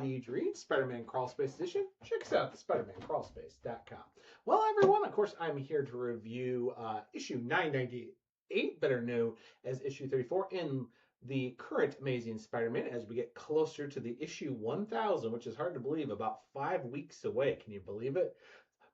Read Spider-Man Crawlspace Edition. Check us out at SpidermanCrawlspace.com. Well, everyone, of course, I'm here to review issue 998, better known as issue 34, in the current Amazing Spider-Man as we get closer to the issue 1000, which is hard to believe, about 5 weeks away. Can you believe it?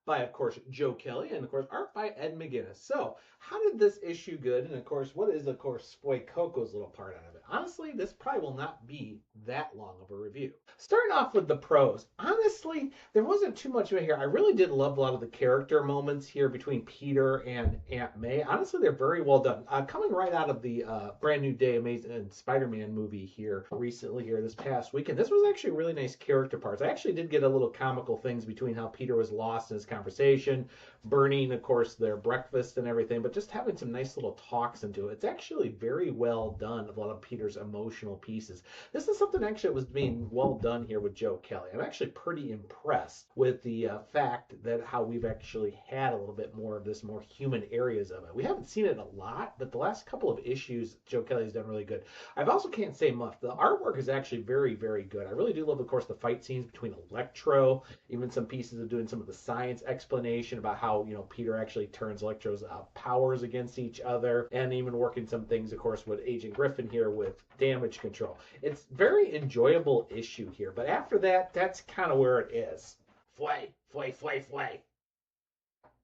By, of course, Joe Kelly, and, of course, art by Ed McGuinness. So, how did this issue good? And, of course, what is, of course, Spoy Coco's little part out of it? Honestly, this probably will not be that long of a review. Starting off with the pros. Honestly, there wasn't too much of it here. I really did love a lot of the character moments here between Peter and Aunt May. Honestly, they're very well done. Coming right out of the brand new day Amazing Spider-Man movie here recently here this past weekend, this was actually really nice character parts. I actually did get a little comical things between how Peter was lost in his conversation, burning, of course, their breakfast and everything, but just having some nice little talks into it. It's actually very well done, a lot of Peter's emotional pieces. This is something actually that was being well done here with Joe Kelly. I'm actually pretty impressed with the fact that how we've actually had a little bit more of this more human areas of it. We haven't seen it a lot, but the last couple of issues, Joe Kelly's done really good. I also can't say much. The artwork is actually very, very good. I really do love, of course, the fight scenes between Electro, even some pieces of doing some of the science explanation about how, you know, Peter actually turns Electro's powers against each other, and even working some things, of course, with Agent Griffin here with damage control. It's very enjoyable issue here, but after that, that's kind of where it is. Flay.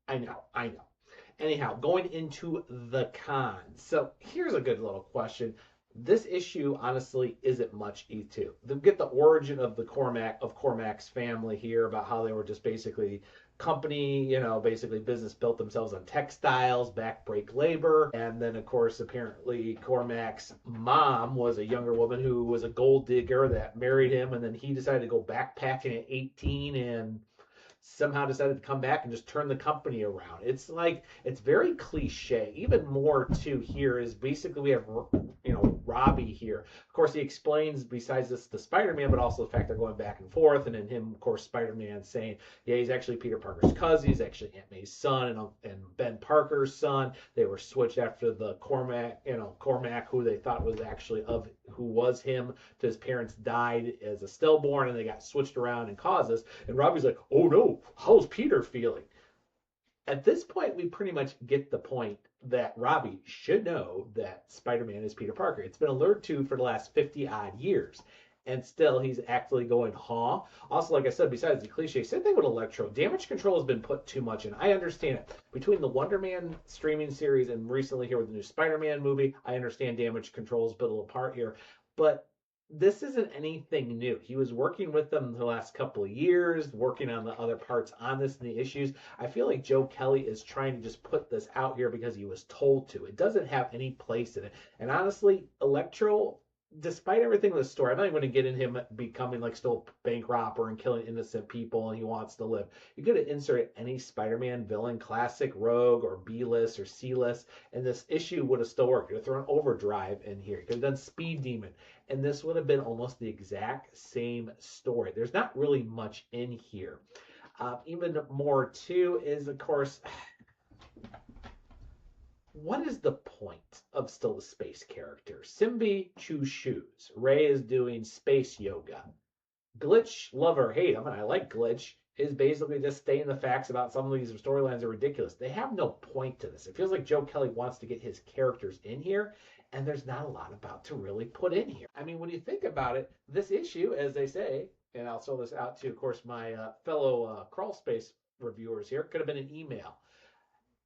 I know. Anyhow, going into the cons. So here's a good little question. This issue, honestly, isn't much E2. They get the origin of the Cormac's family here, about how they were just basically company, you know, basically business built themselves on textiles, backbreak labor. And then, of course, apparently Cormac's mom was a younger woman who was a gold digger that married him. And then he decided to go backpacking at 18 and somehow decided to come back and just turn the company around. It's like, it's very cliche. Even more too here is basically we have, you know, Robbie here. Of course, he explains besides this to Spider-Man, but also the fact they're going back and forth, and then him, of course, Spider-Man saying, yeah, he's actually Peter Parker's cousin. He's actually Aunt May's son and Ben Parker's son. They were switched after the Cormac, who they thought was actually who was him, to his parents died as a stillborn, and they got switched around and caused this. And Robbie's like, oh no, how's Peter feeling? At this point, we pretty much get the point that Robbie should know that Spider-Man is Peter Parker. It's been alerted to for the last 50 odd years. And still, he's actually going, huh? Also, like I said, besides the cliche, same thing with Electro. Damage control has been put too much in. I understand it. Between the Wonder Man streaming series and recently here with the new Spider-Man movie, I understand damage control is a little apart here. But this isn't anything new. He was working with them the last couple of years, working on the other parts on this and the issues. I feel like Joe Kelly is trying to just put this out here because he was told to. It doesn't have any place in it. And honestly, Electro, despite everything with the story, I'm not even going to get in him becoming like still a bank robber and killing innocent people and he wants to live. You could have inserted any Spider-Man villain, classic rogue or B-list or C-list, and this issue would have still worked. You could have thrown Overdrive in here. You could have done Speed Demon, and this would have been almost the exact same story. There's not really much in here. Even more too is, of course, what is the point of still the space character? Symbie chews shoes. Ray is doing space yoga. Glitch, love or hate him, and I like Glitch, is basically just stating the facts about some of these storylines are ridiculous. They have no point to this. It feels like Joe Kelly wants to get his characters in here, and there's not a lot about to really put in here. I mean, when you think about it, this issue, as they say, and I'll throw this out to, of course, my fellow crawl space reviewers here, could have been an email.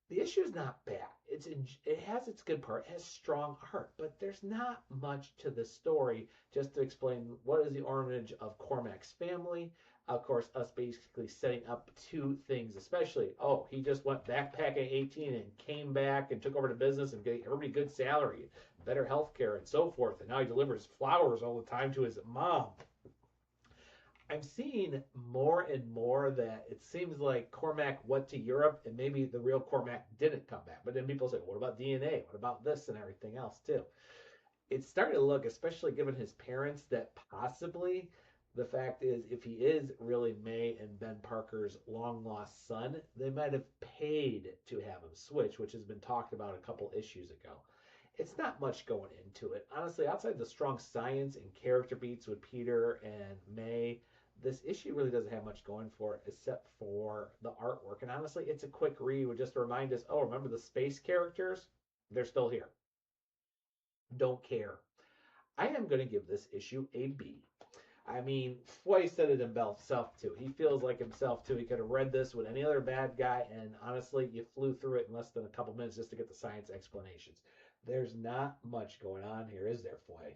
The issue is not bad. It has its good part. It has strong art, but there's not much to the story just to explain what is the origin of Cormac's family. Of course, us basically setting up two things, especially, he just went backpack at 18 and came back and took over the business and gave everybody good salary, better health care, and so forth. And now he delivers flowers all the time to his mom. I'm seeing more and more that it seems like Cormac went to Europe and maybe the real Cormac didn't come back. But then people say, what about DNA? What about this and everything else too? It's starting to look, especially given his parents, that possibly the fact is if he is really May and Ben Parker's long lost son, they might have paid to have him switch, which has been talked about a couple issues ago. it's not much going into it. Honestly, outside the strong science and character beats with Peter and May, this issue really doesn't have much going for it except for the artwork. And honestly, it's a quick read with just to remind us, oh, remember the space characters? They're still here. Don't care. I am going to give this issue a B. I mean, Foy said it himself too. He feels like himself too. He could have read this with any other bad guy, and honestly, you flew through it in less than a couple minutes just to get the science explanations. There's not much going on here, is there, Foy?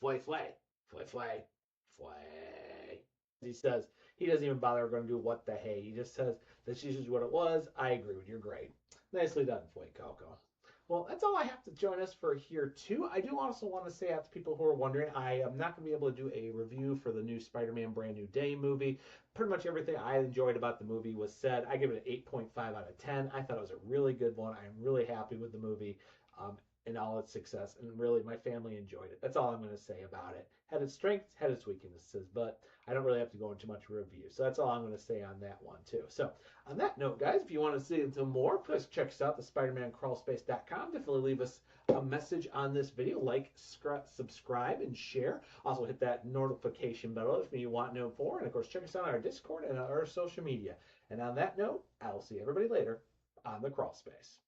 Foy, Foy, Foy, Foy, Foy. He says he doesn't even bother going to do what the hey. He just says this is what it was. I agree with you. You're great. Nicely done, Foy Coco. Well, that's all I have to join us for here, too. I do also want to say out to people who are wondering, I am not going to be able to do a review for the new Spider-Man Brand New Day movie. Pretty much everything I enjoyed about the movie was said. I give it an 8.5 out of 10. I thought it was a really good one. I am really happy with the movie. In all its success, and really my family enjoyed it. That's all I'm going to say about it. Had its strengths, had its weaknesses, but I don't really have to go into much review. So that's all I'm going to say on that one too. So on that note, guys, if you want to see some more, please check us out, the SpidermanCrawlspace.com. Definitely leave us a message on this video, like, subscribe, and share. Also hit that notification bell if you want to know more, and of course check us out on our Discord and our social media. And on that note, I will see everybody later on the Crawl Space.